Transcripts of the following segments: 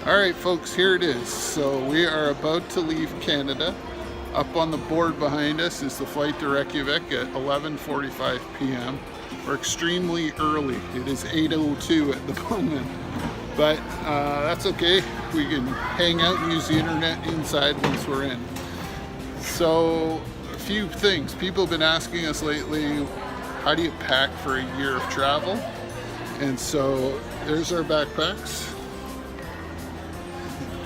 Alright folks, here it is. So we are about to leave Canada. Up on the board behind us is the flight to Reykjavik at 11:45 p.m. We're extremely early. It is 8:02 at the moment. But that's okay. We can hang out and use the internet inside once we're in. So a few things. People have been asking us lately, how do you pack for a year of travel? And so there's our backpacks.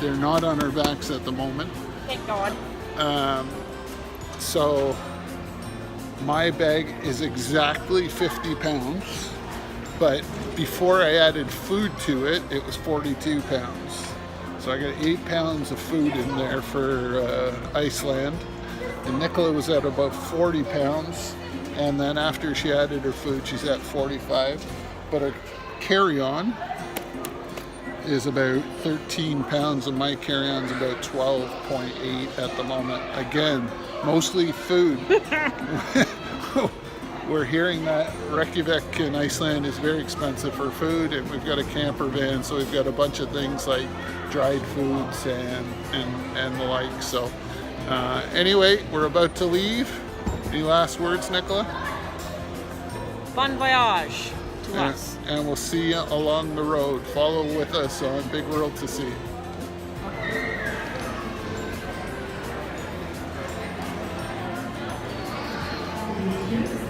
They're not on our backs at the moment. Thank God. So my bag is exactly 50 pounds, but before I added food to it, it was 42 pounds. So I got 8 pounds of food in there for Iceland. And Nicola was at about 40 pounds. And then after she added her food, she's at 45. But her carry-on is about 13 pounds, and my carry-on's about 12.8 at the moment. Again, mostly food. We're hearing that Reykjavik in Iceland is very expensive for food, and we've got a camper van, so we've got a bunch of things like dried foods and the like. So anyway, we're about to leave. Any last words, Nicola? Bon voyage to us. And we'll see you along the road. Follow with us on Big World to See. Yes.